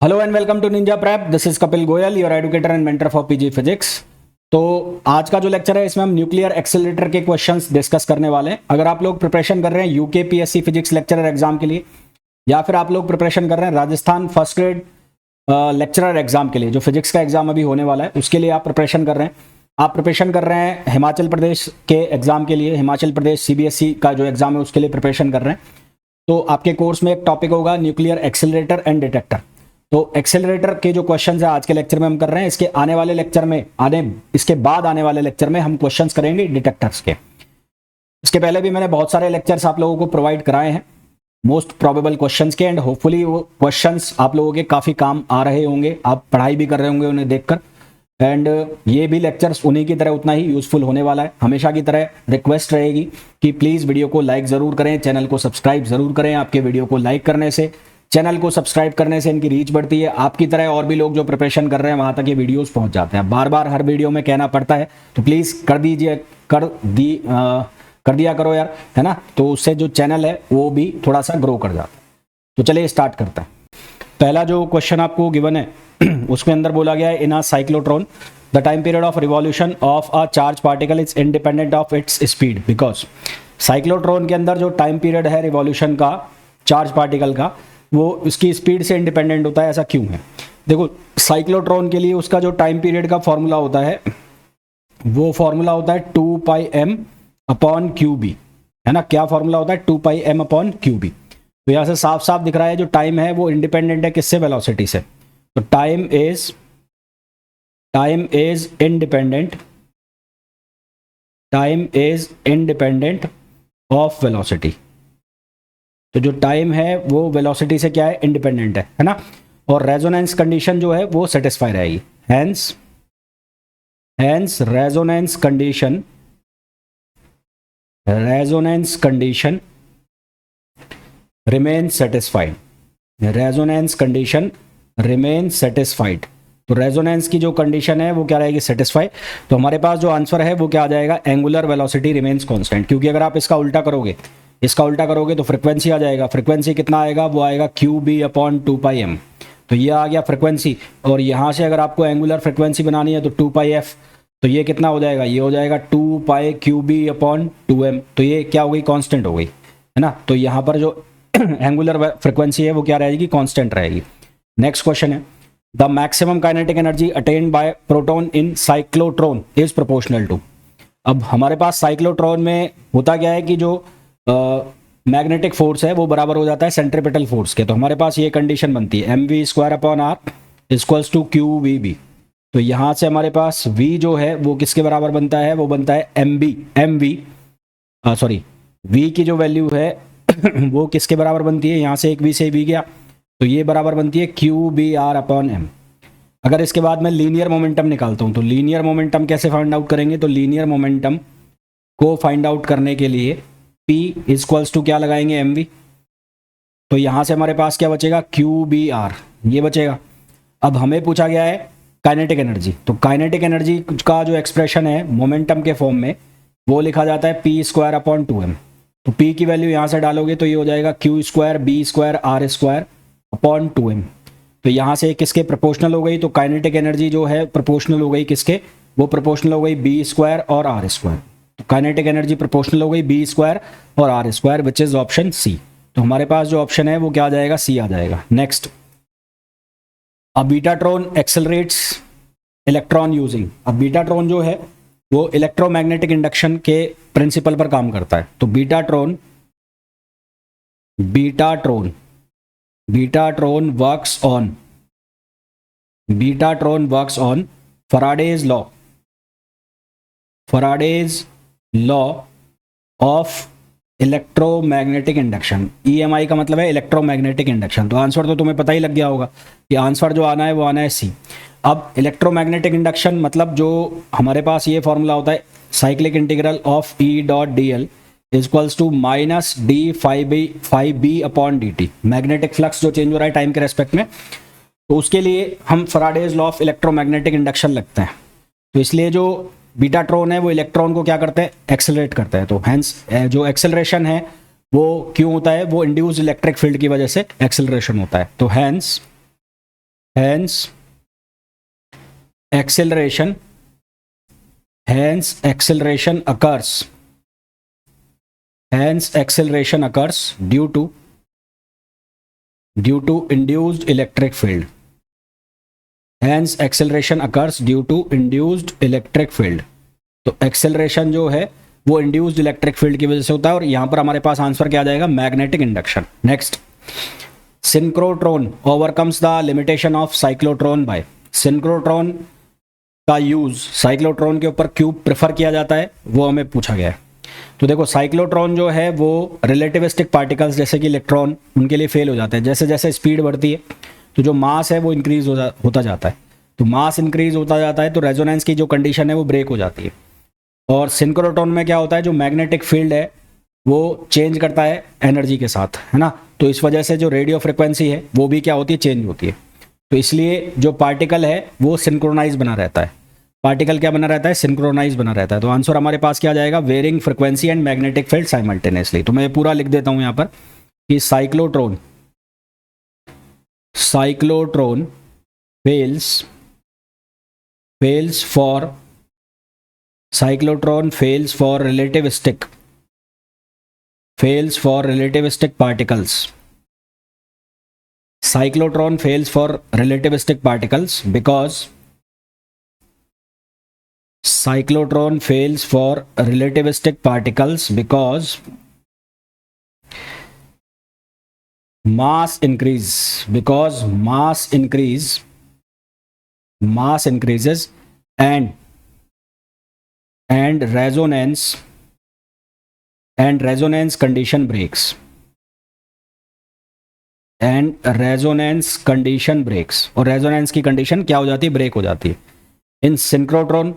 Hello and welcome to ninja prep. This is Kapil Goyal, your educator and mentor for PG physics. तो आज का जो lecture है इसमें हम न्यूक्लियर एक्सेलरेटर के क्वेश्चंस डिस्कस करने वाले हैं। अगर आप लोग प्रिपरेशन कर रहे हैं UK PSC physics lecturer exam के लिए, या फिर आप लोग प्रिपरेशन कर रहे हैं Rajasthan first grade lecturer exam के लिए, जो फिजिक्स का एग्जाम अभी होने वाला है, उसके लिए आप प्रिपरेशन कर रहे हैं। आप प्रिपरेशन कर रहे हैं हिमाचल प्रदेश के एग्जाम के लिए, हिमाचल प्रदेश सीबीएसई का जो एग्जाम है उसके लिए प्रिपरेशन कर रहे हैं। तो आपके कोर्स में एक टॉपिक होगा न्यूक्लियर एक्सेलरेटर एंड डिटेक्टर। तो एक्सेलरेटर के जो क्वेश्चंस है आज के लेक्चर में हम कर रहे हैं। इसके आने वाले लेक्चर में इसके बाद आने वाले लेक्चर में हम क्वेश्चंस करेंगे डिटेक्टर्स के। इसके पहले भी मैंने बहुत सारे लेक्चर्स आप लोगों को प्रोवाइड कराए हैं मोस्ट प्रोबेबल क्वेश्चंस के, एंड होपफुली वो क्वेश्चंस आप लोगों के काफी काम आ रहे होंगे, आप पढ़ाई भी कर रहे होंगे उन्हें देखकर। एंड ये भी लेक्चर्स उन्हीं की तरह उतना ही यूजफुल होने वाला है। हमेशा की तरह रिक्वेस्ट रहेगी कि प्लीज वीडियो को लाइक जरूर करें, चैनल को सब्सक्राइब जरूर करें। आपके वीडियो को लाइक करने से, चैनल को सब्सक्राइब करने से इनकी रीच बढ़ती है। आपकी तरह और भी लोग जो प्रिपरेशन कर रहे हैं वहां तक ये वीडियोस पहुंच जाते हैं। बार बार हर वीडियो में कहना पड़ता है, तो प्लीज कर दिया करो यार, है ना। तो उससे जो चैनल है वो भी थोड़ा सा ग्रो कर जाता है। तो चलिए स्टार्ट करते हैं। पहला जो क्वेश्चन आपको गिवन है उसके अंदर बोला गया है, in a cyclotron the time period of revolution of a charge particle is independent of its speed because. Cyclotron के अंदर जो टाइम पीरियड है रिवॉल्यूशन का चार्ज पार्टिकल का, वो उसकी स्पीड से इंडिपेंडेंट होता है। ऐसा क्यों है? देखो, साइक्लोट्रॉन के लिए उसका जो टाइम पीरियड का फॉर्मूला होता है वो फॉर्मूला होता है 2πm अपॉन क्यू बी, है ना। क्या फॉर्मूला होता है? 2πm upon Q B. तो यहां से साफ साफ दिख रहा है जो टाइम है वो इंडिपेंडेंट है किससे? वेलोसिटी से। तो time is independent of velocity. तो जो टाइम है वो वेलोसिटी से क्या है? इंडिपेंडेंट है ना। और रेजोनेंस कंडीशन जो है वो सेटिस्फाई रहेगी। Hence resonance condition remain satisfied. तो रेजोनेंस की जो कंडीशन है वो क्या रहेगी? सेटिस्फाई। तो हमारे पास जो आंसर है वो क्या आ जाएगा? Angular velocity remains constant. क्योंकि अगर आप इसका उल्टा करोगे तो फ्रीक्वेंसी आ जाएगा। फ्रीक्वेंसी कितना आएगा? वो आएगा क्यू बी अपॉन 2πm। तो ये आ गया फ्रीक्वेंसी। और यहाँ से अगर आपको एंगुलर फ्रीक्वेंसी बनानी है तो 2πf। तो ये कितना हो जाएगा? ये हो जाएगा 2πqb अपॉन 2m। तो ये क्या हो गई? कांस्टेंट हो गई, है ना। तो यहाँ पर जो एंगुलर फ्रीक्वेंसी है वो क्या रहेगी? कांस्टेंट रहेगी। नेक्स्ट क्वेश्चन है, the maximum kinetic energy attained by proton in cyclotron is proportional to. अब हमारे पास साइक्लोट्रॉन में होता क्या है कि जो मैग्नेटिक फोर्स है वो बराबर हो जाता है सेंट्रीपिटल फोर्स के। तो हमारे पास ये कंडीशन बनती है mv² upon r equals to QVB। तो यहाँ से हमारे पास v जो है वो किसके बराबर बनता है? वो बनता है v की जो वैल्यू है वो किसके बराबर बनती है? यहाँ से एक v से v गया, तो ये बराबर बनती है QBr अपॉन m। अगर इसके बाद मैं लीनियर मोमेंटम निकालता हूँ तो लीनियर मोमेंटम कैसे फाइंड आउट करेंगे? तो लीनियर मोमेंटम को फाइंड आउट करने के लिए P इक्वल्स टू क्या लगाएंगे? mv। तो यहां से हमारे पास क्या बचेगा? QBr, ये बचेगा। अब हमें पूछा गया है काइनेटिक एनर्जी। तो काइनेटिक एनर्जी का जो एक्सप्रेशन है मोमेंटम के फॉर्म में वो लिखा जाता है p² अपॉन 2m। तो P की वैल्यू यहां से डालोगे तो ये हो जाएगा Q² B² R² upon 2m। तो यहां से किसके प्रोपोर्शनल हो गई? तो काइनेटिक एनर्जी जो है प्रोपोर्शनल हो गई किसके? वो प्रोपोर्शनल हो गई B² और R²। तो काइनेटिक एनर्जी प्रोपोर्शनल हो गई B² और R², विच इज ऑप्शन सी। तो हमारे पास जो ऑप्शन है वो क्या आ जाएगा? सी आ जाएगा। नेक्स्ट, अ बीटाट्रॉन एक्सेलरेट्स इलेक्ट्रॉन यूजिंग। अब बीटाट्रॉन जो है वो इलेक्ट्रोमैग्नेटिक इंडक्शन के प्रिंसिपल पर काम करता है। तो betatron works on Faraday's law of electromagnetic induction. EMI का मतलब है इलेक्ट्रोमैग्नेटिक इंडक्शन। तो आंसर तो तुम्हें पता ही लग गया होगा कि आंसर जो आना है वो आना है सी। अब इलेक्ट्रोमैग्नेटिक इंडक्शन मतलब जो हमारे पास ये फॉर्मूला होता है cyclic integral of E.dl equals to minus d∅b upon dt। Magnetic flux जो चेंज हो रहा है टाइम के रेस्पेक्ट में, तो उसके लिए हम Faraday's law of electromagnetic induction लगते हैं। तो इसलिए जो बीटाट्रॉन है वो इलेक्ट्रॉन को क्या करते हैं? एक्सेलरेट करता है। तो हेंस जो एक्सेलरेशन है वो क्यों होता है? वो इंड्यूस्ड इलेक्ट्रिक फील्ड की वजह से एक्सेलरेशन होता है। तो hence hence acceleration occurs due to induced electric field. Hence acceleration occurs due to induced electric field. तो एक्सेलरेशन जो है वो इंड्यूस्ड इलेक्ट्रिक फील्ड की वजह से होता है, और यहां पर हमारे पास आंसर क्या आ जाएगा, magnetic induction. Next, synchrotron overcomes the limitation of cyclotron by. Synchrotron का यूज साइक्लोट्रॉन के ऊपर क्यों प्रेफर किया जाता है वो हमें पूछा गया है. तो देखो, साइक्लोट्रॉन जो है वो रिलेटिविस्टिक पार्टिकल्स जैसे कि इलेक्ट्रॉन, उनके लिए फेल हो जाते हैं. जैसे जैसे स्पीड बढ़ती है तो जो मास है वो इंक्रीज होता जाता है. तो मास इंक्रीज होता जाता है तो रेजोनेंस की जो कंडीशन है वो ब्रेक हो जाती है. और सिंक्रोट्रॉन में क्या होता है, जो मैग्नेटिक फील्ड है वो चेंज करता है एनर्जी के साथ, है ना. तो इस वजह से जो रेडियो फ्रिक्वेंसी है वो भी क्या होती है, चेंज होती है. तो इसलिए जो पार्टिकल है वो सिंक्रोनाइज बना रहता है. पार्टिकल क्या बना रहता है, सिंक्रोनाइज बना रहता है. तो आंसर हमारे पास क्या आ जाएगा, varying frequency and magnetic field simultaneously. तो मैं पूरा लिख देता हूं यहां पर कि cyclotron fails for relativistic particles. Cyclotron fails for relativistic particles because mass increases and resonance condition breaks. और रेजोनेंस की कंडीशन क्या हो जाती है, ब्रेक हो जाती है. इन synchrotron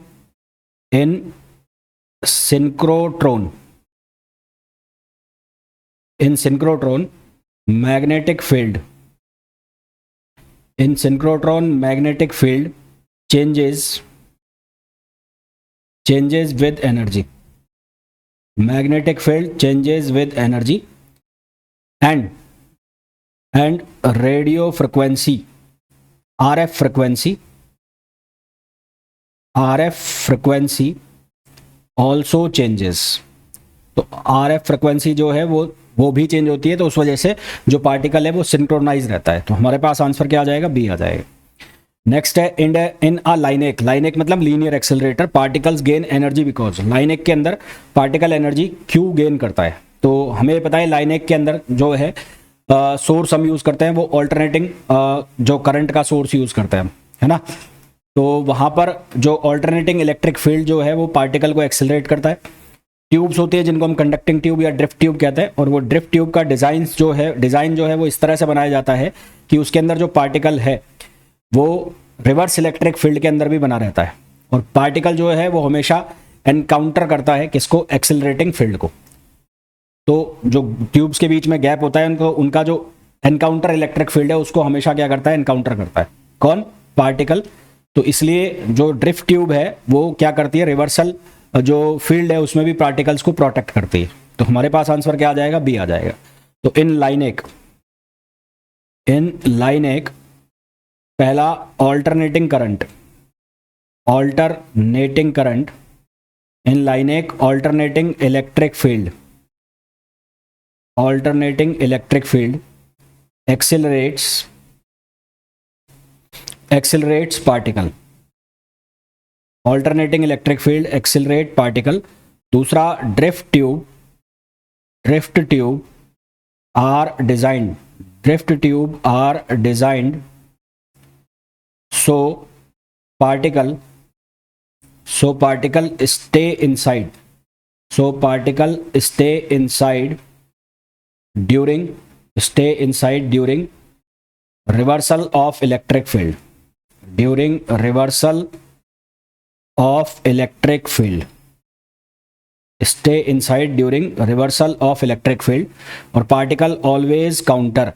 magnetic field changes with energy. Magnetic field changes with energy and radio frequency, RF frequency also changes. तो RF frequency जो है वो भी चेंज होती है. तो उस वजह से जो पार्टिकल है वो सिंक्रोनाइज रहता है. तो हमारे पास आंसर क्या आ जाएगा, बी आ जाएगा. नेक्स्ट है, इन अ लाइनेक मतलब linear accelerator particles gain energy because. लाइनेक के अंदर पार्टिकल एनर्जी क्यों गेन करता है. तो हमें पता है लाइनेक के अंदर जो है सोर्स हम यूज करते हैं वो ऑल्टरनेटिंग जो करंट का सोर्स यूज करते हैं, है ना. तो वहां पर जो ऑल्टरनेटिंग इलेक्ट्रिक फील्ड जो है वो पार्टिकल को एक्सेलरेट करता है. ट्यूब्स होती है जिनको हम कंडक्टिंग ट्यूब या ड्रिफ्ट ट्यूब कहते हैं, और वो ड्रिफ्ट ट्यूब का डिज़ाइन जो है वो इस तरह से बनाया जाता है कि उसके अंदर जो पार्टिकल है वो रिवर्स इलेक्ट्रिक फील्ड के अंदर भी बना रहता है. और पार्टिकल जो है वो हमेशा एनकाउंटर करता है किसको, एक्सेलरेटिंग फील्ड को. तो जो ट्यूब्स के बीच में गैप होता है उनका जो एनकाउंटर इलेक्ट्रिक फील्ड है उसको हमेशा क्या करता है, एनकाउंटर करता है. कौन, पार्टिकल. तो इसलिए जो ड्रिफ्ट ट्यूब है वो क्या करती है, रिवर्सल जो फील्ड है उसमें भी पार्टिकल्स को प्रोटेक्ट करती है. तो हमारे पास आंसर क्या आ जाएगा, बी आ जाएगा. तो इन लाइनेक पहला alternating current in लाइनेक alternating electric field accelerates particle. Alternating electric field accelerate particle. दूसरा, drift tube are designed so particle stay inside during reversal of electric field. Stay inside during reversal of electric field. और particle always counter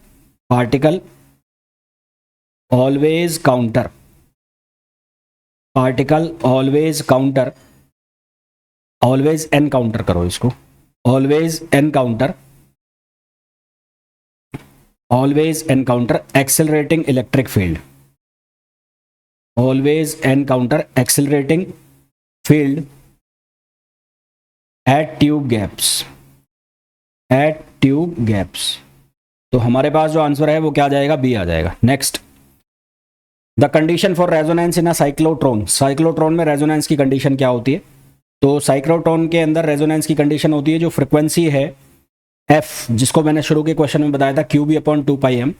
always encounter करो इसको, always encounter accelerating electric field. Always encounter accelerating field at tube gaps, at tube gaps. तो हमारे पास जो answer है वो क्या आ जाएगा, बी आ जाएगा। Next, the condition for resonance in a cyclotron. Cyclotron में रेजोनेंस की कंडीशन क्या होती है? तो साइक्लोट्रॉन के अंदर रेजोनेंस की कंडीशन होती है जो फ्रिक्वेंसी है एफ, जिसको मैंने शुरू के क्वेश्चन में बताया था क्यू बी अपॉन 2πm,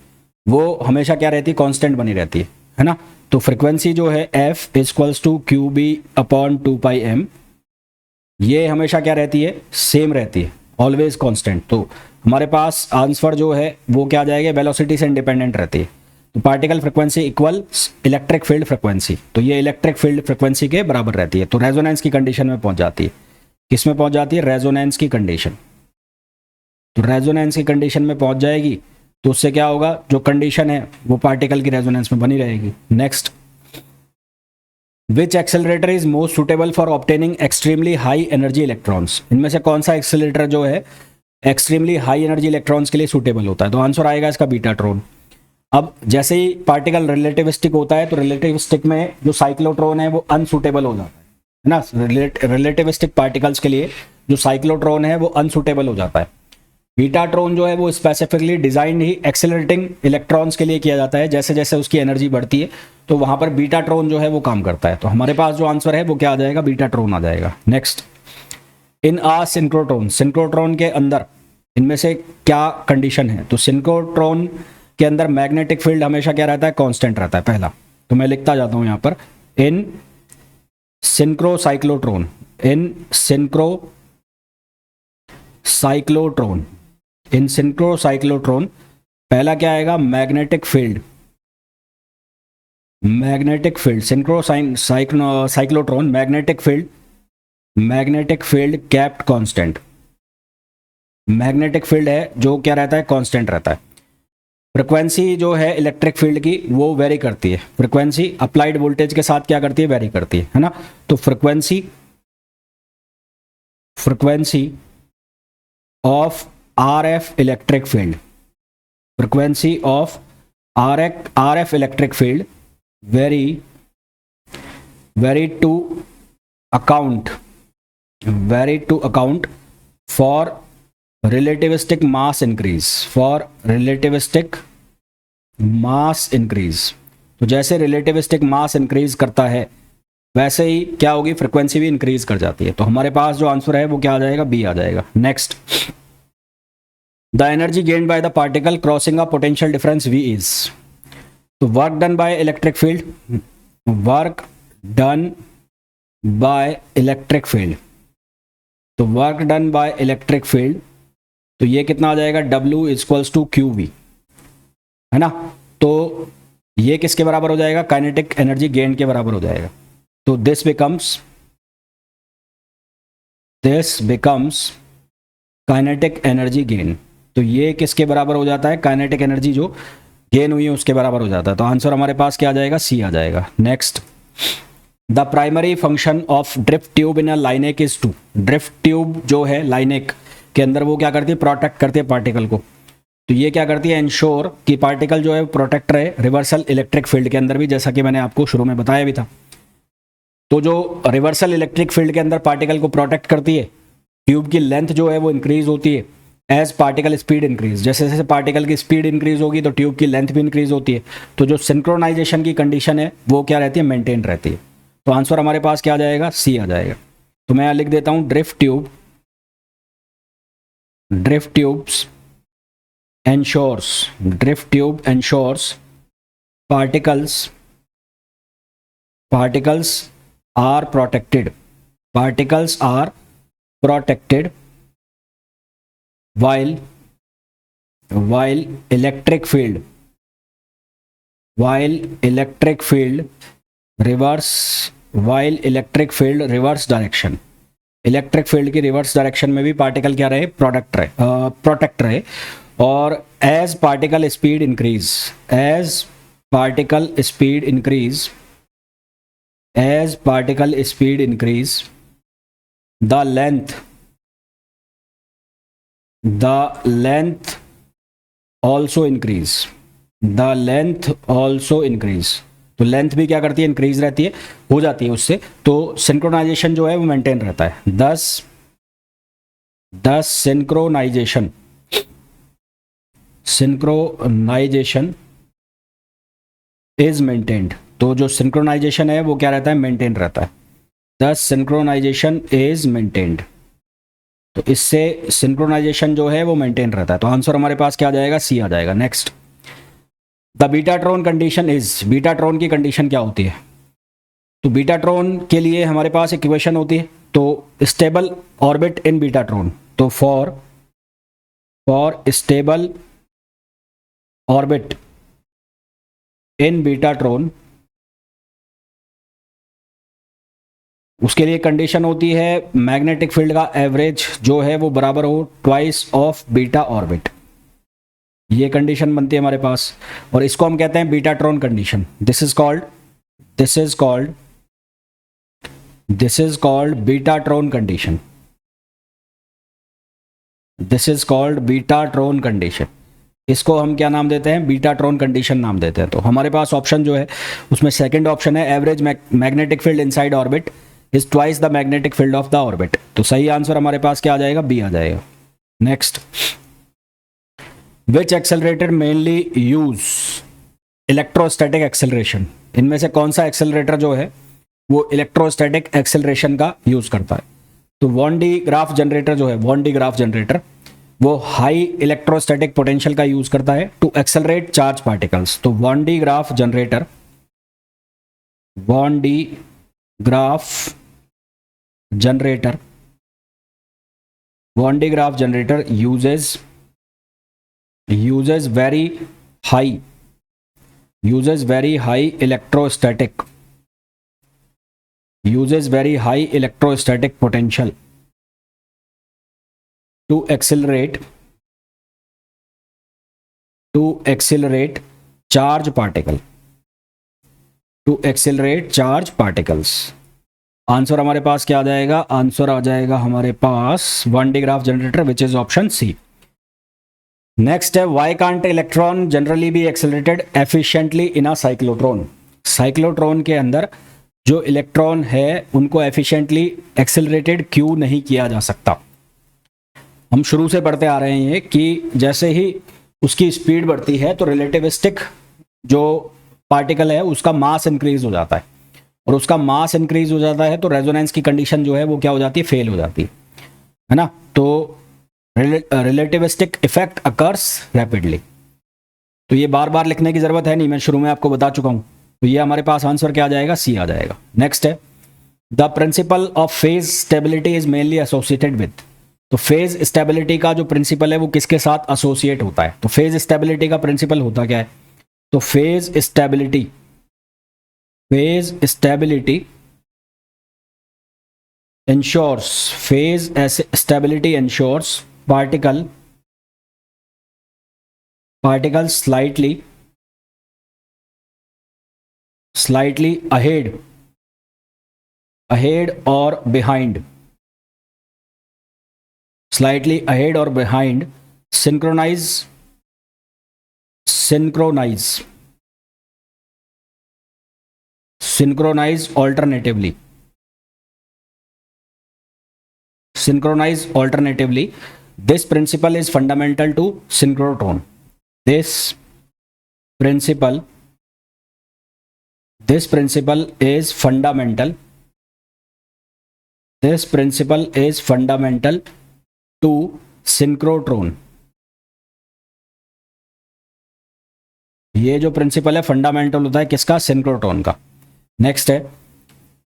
वो हमेशा क्या रहती है, कांस्टेंट बनी रहती है ना। तो फ्रिक्वेंसी जो है F equals to Q B upon 2πm, ये हमेशा क्या रहती है, सेम रहती है, ऑलवेज कांस्टेंट। तो हमारे पास आंसर जो है वो क्या आ जाएगा, वेलोसिटी से इंडिपेंडेंट रहती है। तो particle frequency equal electric field frequency, तो ये इलेक्ट्रिक फील्ड फ्रिक्वेंसी के बराबर रहती है। तो रेजोनेंस की कंडीशन में पहुंच जाती है। किस में पहुंच जाती है, रेजोनेंस की कंडीशन। तो रेजोनेंस की कंडीशन में पहुंच जाएगी तो उससे क्या होगा, जो कंडीशन है वो पार्टिकल की रेजोनेंस में बनी रहेगी। Next, which accelerator is most suitable for obtaining extremely high energy electrons. इनमें से कौन सा एक्सेलरेटर जो है एक्सट्रीमली हाई एनर्जी इलेक्ट्रॉन्स के लिए सुटेबल होता है? तो आंसर आएगा इसका बीटाट्रॉन। अब जैसे ही पार्टिकल रिलेटिविस्टिक होता है तो रिलेटिविस्टिक में जो साइक्लोट्रॉन है वो अनसुटेबल हो जाता है ना। रिलेटिविस्टिक पार्टिकल्स के लिए जो साइक्लोट्रॉन है वो अनसुटेबल हो जाता है। बीटाट्रॉन जो है वो स्पेसिफिकली डिजाइन ही एक्सेलरेटिंग इलेक्ट्रॉन्स के लिए किया जाता है। जैसे जैसे उसकी एनर्जी बढ़ती है तो वहां पर बीटाट्रॉन जो है वो काम करता है। तो हमारे पास जो आंसर है वो क्या आ जाएगा, बीटाट्रॉन आ जाएगा। नेक्स्ट, इन आ सिंक्रोट्रॉन, सिंक्रोट्रॉन के अंदर इनमें से क्या कंडीशन है? तो सिंक्रोट्रॉन के अंदर मैग्नेटिक फील्ड हमेशा क्या रहता है, कांस्टेंट रहता है पहला। तो मैं लिखता जाता हूं यहां पर, इन सिंक्रो साइक्लोट्रॉन, इन सिंक्रो साइक्लोट्रॉन, इन सिंक्रो साइक्लोट्रॉन पहला क्या आएगा, magnetic field, magnetic field synchro cyclotron magnetic field, magnetic field kept constant, magnetic field है जो क्या रहता है, कांस्टेंट रहता है। फ्रिक्वेंसी जो है इलेक्ट्रिक फील्ड की वो वेरी करती है, फ्रिक्वेंसी अप्लाइड वोल्टेज के साथ क्या करती है, वेरी करती है ना। तो frequency, frequency of RF electric field, frequency of RF electric field vary to account for relativistic mass increase, for relativistic mass increase. तो जैसे रिलेटिविस्टिक मास इंक्रीज करता है वैसे ही क्या होगी, फ्रिक्वेंसी भी इंक्रीज कर जाती है। तो हमारे पास जो आंसर है वो क्या आ जाएगा, बी आ जाएगा। Next, the energy gained by the particle crossing a potential difference V is. तो work done by electric field, work done by electric field, तो work done by electric field, तो ये कितना आ जाएगा, W इक्वल्स टू QV, है ना। तो ये किसके बराबर हो जाएगा, काइनेटिक एनर्जी गेन के बराबर हो जाएगा। तो this becomes kinetic energy gain. तो ये किसके बराबर हो जाता है, काइनेटिक एनर्जी जो गेन हुई है उसके बराबर हो जाता है। तो आंसर हमारे पास क्या आ जाएगा, सी आ जाएगा। Next, the primary function of drift tube in a linac is to. Drift tube जो है लाइनेक के अंदर वो क्या करती है, प्रोटेक्ट करती है पार्टिकल को। तो ये क्या करती है, इंश्योर कि पार्टिकल जो है प्रोटेक्ट रहे रिवर्सल इलेक्ट्रिक फील्ड के अंदर भी, जैसा कि मैंने आपको शुरू में बताया भी था। तो जो रिवर्सल इलेक्ट्रिक फील्ड के अंदर पार्टिकल को प्रोटेक्ट करती है, ट्यूब की लेंथ जो है वो इंक्रीज होती है एज पार्टिकल स्पीड इंक्रीज। जैसे जैसे पार्टिकल की स्पीड इंक्रीज होगी तो ट्यूब की लेंथ भी इंक्रीज होती है। तो जो सिंक्रोनाइजेशन की कंडीशन है वो क्या रहती है, मेंटेन रहती है। तो आंसर हमारे पास क्या आ जाएगा, सी आ जाएगा। तो मैं यहां लिख देता हूं, drift tubes ensures particles are protected while electric field reverse direction, electric field की रिवर्स डायरेक्शन में भी पार्टिकल क्या रहे, प्रोटेक्ट रहे। और as particle speed increase the length also increase, तो लेंथ भी क्या करती है, इंक्रीज रहती है, हो जाती है उससे, तो सिंक्रोनाइजेशन जो है वो मेंटेन रहता है। दस सिंक्रोनाइजेशन इज मेंटेन्ड, तो जो सिंक्रोनाइजेशन है वो क्या रहता है, मेंटेन रहता है। दस सिंक्रोनाइजेशन इज मेंटेन्ड, तो इससे सिंक्रोनाइजेशन जो है वो मेंटेन रहता है। तो आंसर हमारे पास क्या आ जाएगा, सी आ जाएगा। Next, the betatron condition is, betatron की कंडीशन क्या होती है? तो बीटाट्रॉन के लिए हमारे पास एक इक्वेशन होती है, तो स्टेबल ऑर्बिट इन बीटाट्रॉन, तो for stable orbit in betatron, उसके लिए कंडीशन होती है मैग्नेटिक फील्ड का एवरेज जो है वो बराबर हो ट्वाइस ऑफ बीटा ऑर्बिट, ये कंडीशन बनती है हमारे पास, और इसको हम कहते हैं betatron condition. This is called betatron condition. This is called betatron condition. इसको हम क्या नाम देते हैं, बीटाट्रॉन कंडीशन नाम देते हैं। तो हमारे पास ऑप्शन जो है उसमें सेकंड ऑप्शन है, average magnetic field inside orbit is twice the magnetic field of the orbit. तो सही आंसर हमारे पास क्या आ जाएगा, बी आ जाएगा। Next, which accelerator mainly use electrostatic acceleration, इनमें से कौन सा एक्सेलरेटर जो है वो इलेक्ट्रोस्टैटिक एक्सेलरेशन का यूज करता है? तो वॉन डी ग्राफ जनरेटर जो है, वॉन डी ग्राफ जनरेटर वो हाई इलेक्ट्रोस्टैटिक पोटेंशियल का यूज करता है टू एक्सेलरेट चार्ज पार्टिकल्स। तो Van de Graaff generator uses very high electrostatic potential to accelerate charge particles। Answer हमारे पास क्या आ जाएगा, आंसर आ जाएगा हमारे पास Van de Graaff generator, which is option C. Next है, why can't electron generally be accelerated efficiently in a cyclotron. Cyclotron के अंदर जो इलेक्ट्रॉन है उनको एफिशिएंटली एक्सेलरेटेड क्यों नहीं किया जा सकता? हम शुरू से पढ़ते आ रहे हैं कि जैसे ही उसकी स्पीड बढ़ती है तो रिलेटिविस्टिक जो पार्टिकल है उसका मास इंक्रीज हो जाता है, और उसका मास इंक्रीज हो जाता है तो रेजोनेंस की कंडीशन जो है वो क्या हो जाती है, फेल हो जाती है ना। तो रिलेटिविस्टिक इफेक्ट अकर्स रैपिडली। तो ये बार बार लिखने की जरूरत है नहीं, मैं शुरू में आपको बता चुका हूं। तो ये हमारे पास आंसर क्या आ जाएगा, सी आ जाएगा। नेक्स्ट है, the principle of phase stability is mainly associated with. तो फेज स्टेबिलिटी का जो प्रिंसिपल है वो किसके साथ एसोसिएट होता है? तो फेज स्टेबिलिटी का प्रिंसिपल होता क्या है? तो phase stability ensures particle slightly ahead or behind synchronize alternatively. This principle is fundamental to synchrotron. This principle is fundamental to synchrotron. ये जो प्रिंसिपल है फंडामेंटल होता है किसका, सिंक्रोट्रॉन का। नेक्स्ट है,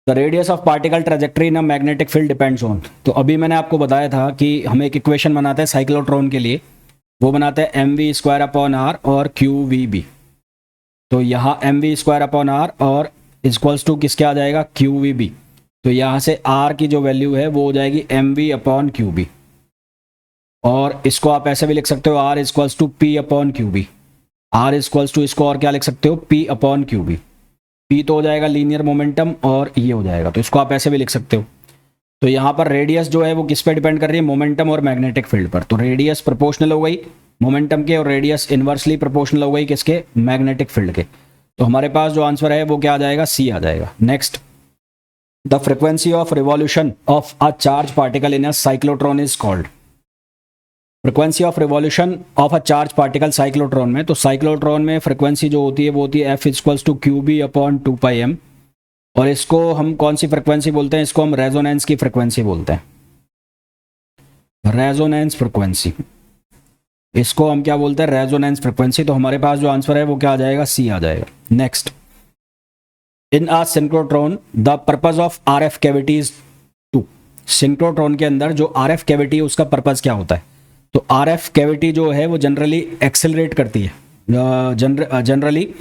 the radius of particle trajectory in a magnetic field depends on. तो अभी मैंने आपको बताया था कि हम एक इक्वेशन बनाते हैं साइक्लोट्रॉन के लिए, वो बनाते हैं mv²/r और qvb। तो यहाँ mv²/r और इक्वल्स टू किसके आ जाएगा, qvb। तो यहाँ से r की जो वैल्यू है वो हो जाएगी mv/qb, और इसको आप ऐसे भी लिख सकते हो r equals to p/qb। r equals to इसको और क्या लिख सकते हो, p/qb। p तो हो जाएगा लीनियर मोमेंटम और ये हो जाएगा, तो इसको आप ऐसे भी लिख सकते हो। तो यहाँ पर रेडियस जो है वो किस पे डिपेंड कर रही है, मोमेंटम और मैग्नेटिक फील्ड पर। तो रेडियस प्रोपोर्शनल हो गई मोमेंटम के और रेडियस इनवर्सली प्रोपोर्शनल हो गई किसके, मैग्नेटिक फील्ड के। तो हमारे पास जो आंसर है वो क्या आ जाएगा, सी आ जाएगा। Next, the frequency of revolution of a charge particle in a cyclotron is called. Frequency of revolution of a charge particle cyclotron में, तो साइक्लोट्रॉन में फ्रीक्वेंसी जो होती है वो होती है F equals to Q B upon 2πm, और इसको हम कौन सी फ्रीक्वेंसी बोलते हैं, इसको हम रेजोनेंस की फ्रीक्वेंसी बोलते हैं, रेजोनेंस फ्रीक्वेंसी, इसको हम क्या बोलते हैं, रेजोनेंस फ्रीक्वेंसी। तो हमारे पास जो आंसर है वो क्या आ जाएगा, सी आ जाएगा। Next, in a synchrotron the purpose of RF cavity is to. Synchrotron के अंदर जो आरएफ कैविटी है उसका पर्पज क्या होता है, तो आरएफ कैविटी जो है वो जनरली एक्सेलरेट करती है, जनरली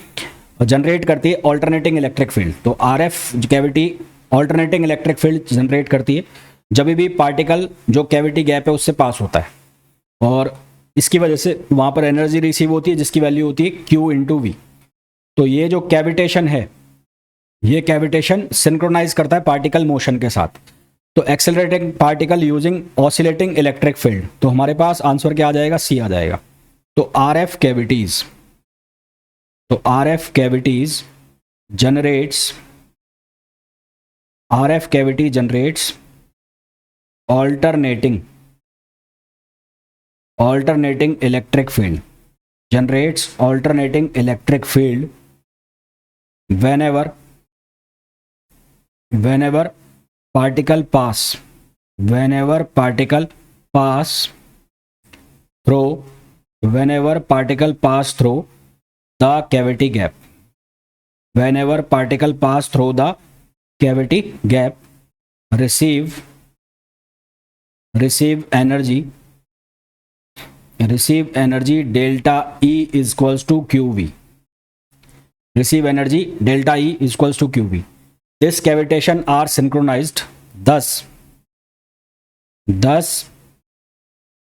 जनरेट करती है ऑल्टरनेटिंग इलेक्ट्रिक फील्ड। तो RF cavity alternating electric field generate करती है जब भी पार्टिकल जो कैविटी गैप है उससे पास होता है, और इसकी वजह से वहाँ पर एनर्जी रिसीव होती है जिसकी वैल्यू होती है Q इंटू वी। तो ये जो कैविटेशन है, ये कैविटेशन सिंक्रोनाइज करता है पार्टिकल मोशन के साथ। तो accelerating particle using oscillating electric field, तो हमारे पास आंसर क्या आ जाएगा, सी आ जाएगा। तो आरएफ कैविटीज, तो RF cavities generates, RF cavity generates alternating electric field, generates alternating electric field whenever particle pass through the cavity gap, whenever particle pass through the cavity gap, receive energy delta E is equals to QV, receive energy delta E is equals to QV. This cavitation are synchronized, thus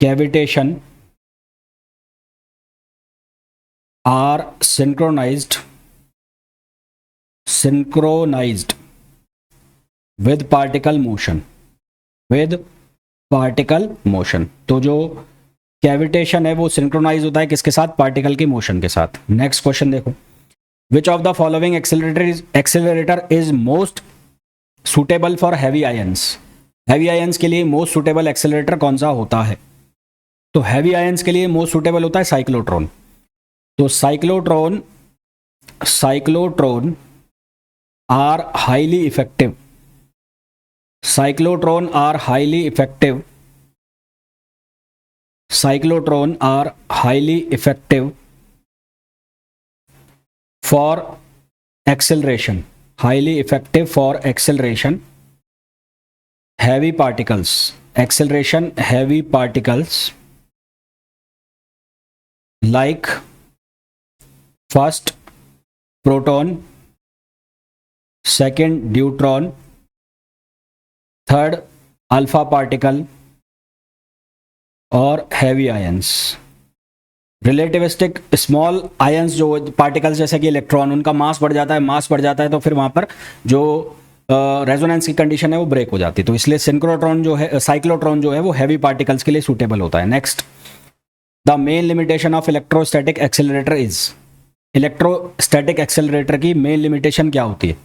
cavitation are synchronized with particle motion, तो जो cavitation है वो synchronise होता है किसके साथ, particle के motion के साथ। नेक्स्ट क्वेश्चन देखो, which of the following accelerator is most suitable for heavy ions. Heavy ions के लिए मोस्ट सुटेबल एक्सेलरेटर कौन सा होता है, तो हैवी आयंस के लिए मोस्ट सुटेबल होता है साइक्लोट्रॉन। तो cyclotron are highly effective, cyclotron are highly effective for acceleration, heavy particles, heavy particles like first proton, second deuteron, third alpha particle और heavy ions. Relativistic small ions जो particles जैसे कि electron, उनका मास बढ़ जाता है तो फिर वहाँ पर जो रेजोनेंस की कंडीशन है वो ब्रेक हो जाती है। तो इसलिए साइक्लोट्रॉन जो है वो हैवी पार्टिकल्स के लिए सूटेबल होता है। Next, the main limitation of electrostatic accelerator is. Electrostatic accelerator की मेन लिमिटेशन क्या होती है,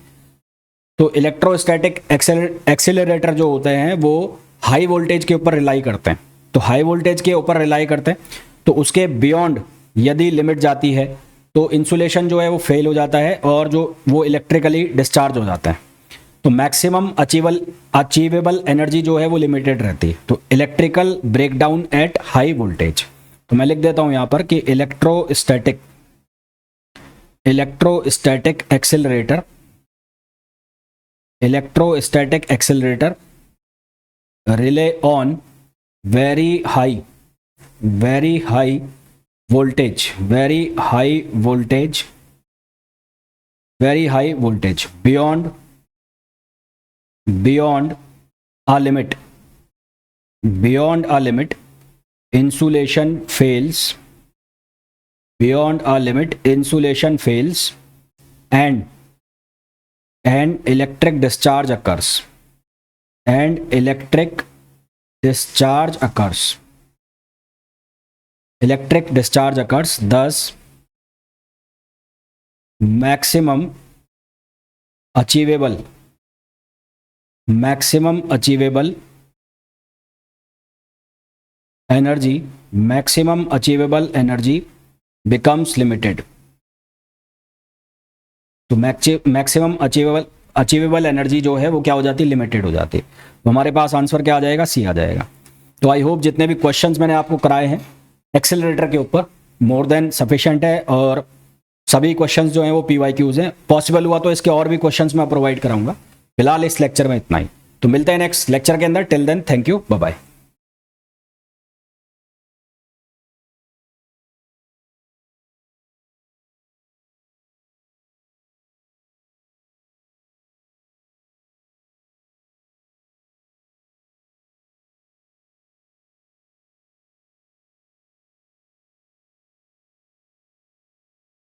तो इलेक्ट्रोस्टैटिक एक्सेलरेटर जो होते हैं वो हाई वोल्टेज के ऊपर रिलाई करते हैं। तो हाई वोल्टेज के ऊपर रिलाई करते हैं तो उसके बियॉन्ड यदि लिमिट जाती है तो इंसुलेशन जो है वो फेल हो जाता है और जो वो इलेक्ट्रिकली डिस्चार्ज हो जाता है। तो मैक्सिमम अचीवेबल एनर्जी जो है वो लिमिटेड रहती है। तो electrical breakdown at high voltage, तो मैं लिख देता हूं यहां पर कि electrostatic accelerator rely on very high voltage beyond a limit insulation fails and electric discharge occurs, electric discharge occurs, thus maximum achievable energy becomes limited. तो मैक्सिमम अचीवेबल एनर्जी जो है वो क्या हो जाती है, लिमिटेड हो जाती है। तो हमारे पास आंसर क्या आ जाएगा, सी आ जाएगा। तो आई होप जितने भी क्वेश्चंस मैंने आपको कराए हैं एक्सेलरेटर के ऊपर मोर देन सफिशिएंट है, और सभी क्वेश्चंस जो हैं वो PYQs हैं। पॉसिबल हुआ तो इसके और भी क्वेश्चंस मैं प्रोवाइड कराऊंगा। फिलहाल इस लेक्चर में इतना ही। तो मिलते हैं नेक्स्ट लेक्चर के अंदर। Till then thank you, bye bye.